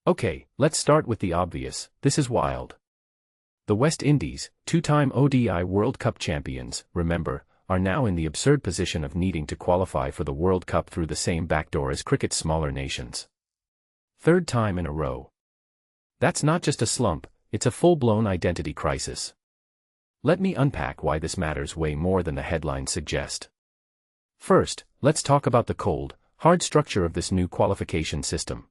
Okay, let's start with the obvious. This is wild. The West Indies, two-time ODI World Cup champions, remember, are now in the absurd position of needing to qualify for the World Cup through the same backdoor as cricket's smaller nations. Third time in a row. That's not just a slump, it's a full-blown identity crisis. Let me unpack why this matters way more than the headlines suggest. First, let's talk about the cold, hard structure of this new qualification system.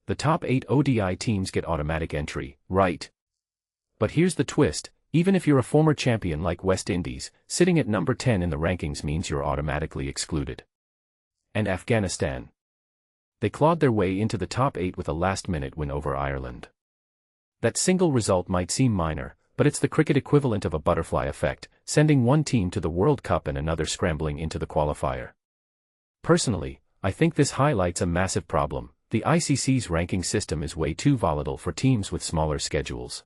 The top 8 ODI teams get automatic entry, right? But here's the twist, even if you're a former champion like West Indies, sitting at number 10 in the rankings means you're automatically excluded. And Afghanistan. They clawed their way into the top 8 with a last-minute win over Ireland. That single result might seem minor, but it's the cricket equivalent of a butterfly effect, sending one team to the World Cup and another scrambling into the qualifier. Personally, I think this highlights a massive problem. The ICC's ranking system is way too volatile for teams with smaller schedules.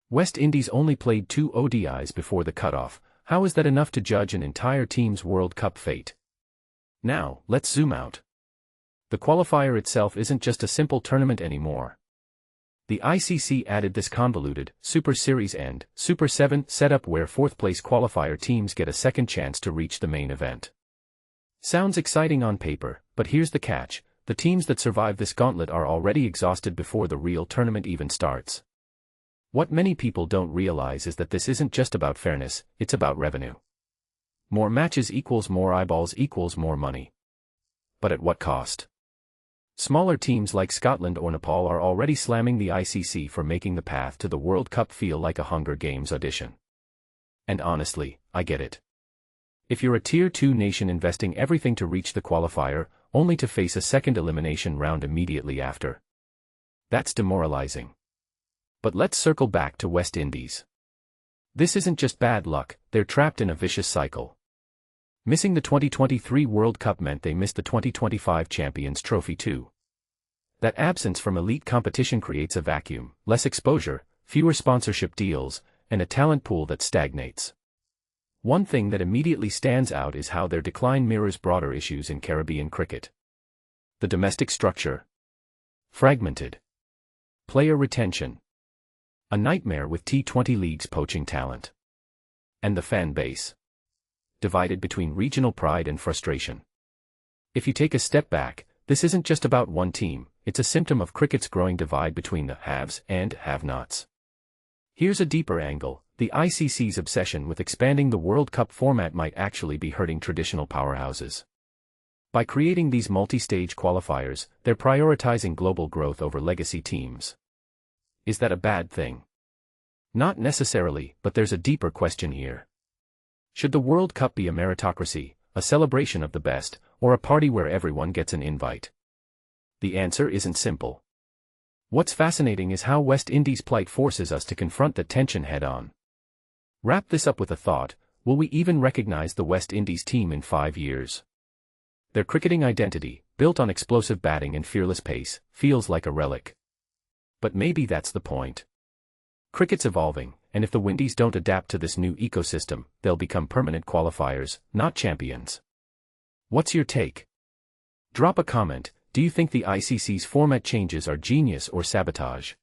West Indies only played 2 ODIs before the cutoff. How is that enough to judge an entire team's World Cup fate? Now, let's zoom out. The qualifier itself isn't just a simple tournament anymore. The ICC added this convoluted Super Series and Super 7 setup where fourth-place qualifier teams get a second chance to reach the main event. Sounds exciting on paper, but here's the catch: the teams that survive this gauntlet are already exhausted before the real tournament even starts. What many people don't realize is that this isn't just about fairness, it's about revenue. More matches equals more eyeballs equals more money. But at what cost? Smaller teams like Scotland or Nepal are already slamming the ICC for making the path to the World Cup feel like a Hunger Games audition. And honestly, I get it. If you're a Tier 2 nation investing everything to reach the qualifier, only to face a second elimination round immediately after, that's demoralizing. But let's circle back to West Indies. This isn't just bad luck, they're trapped in a vicious cycle. Missing the 2023 World Cup meant they missed the 2025 Champions Trophy too. That absence from elite competition creates a vacuum, less exposure, fewer sponsorship deals, and a talent pool that stagnates. One thing that immediately stands out is how their decline mirrors broader issues in Caribbean cricket. The domestic structure. Fragmented. Player retention. A nightmare with T20 leagues poaching talent. And the fan base. Divided between regional pride and frustration. If you take a step back, this isn't just about one team, it's a symptom of cricket's growing divide between the haves and have-nots. Here's a deeper angle: the ICC's obsession with expanding the World Cup format might actually be hurting traditional powerhouses. By creating these multi-stage qualifiers, they're prioritizing global growth over legacy teams. Is that a bad thing? Not necessarily, but there's a deeper question here. Should the World Cup be a meritocracy, a celebration of the best, or a party where everyone gets an invite? The answer isn't simple. What's fascinating is how West Indies' plight forces us to confront the tension head-on. Wrap this up with a thought: will we even recognize the West Indies team in 5 years? Their cricketing identity, built on explosive batting and fearless pace, feels like a relic. But maybe that's the point. Cricket's evolving, and if the Windies don't adapt to this new ecosystem, they'll become permanent qualifiers, not champions. What's your take? Drop a comment. Do you think the ICC's format changes are genius or sabotage?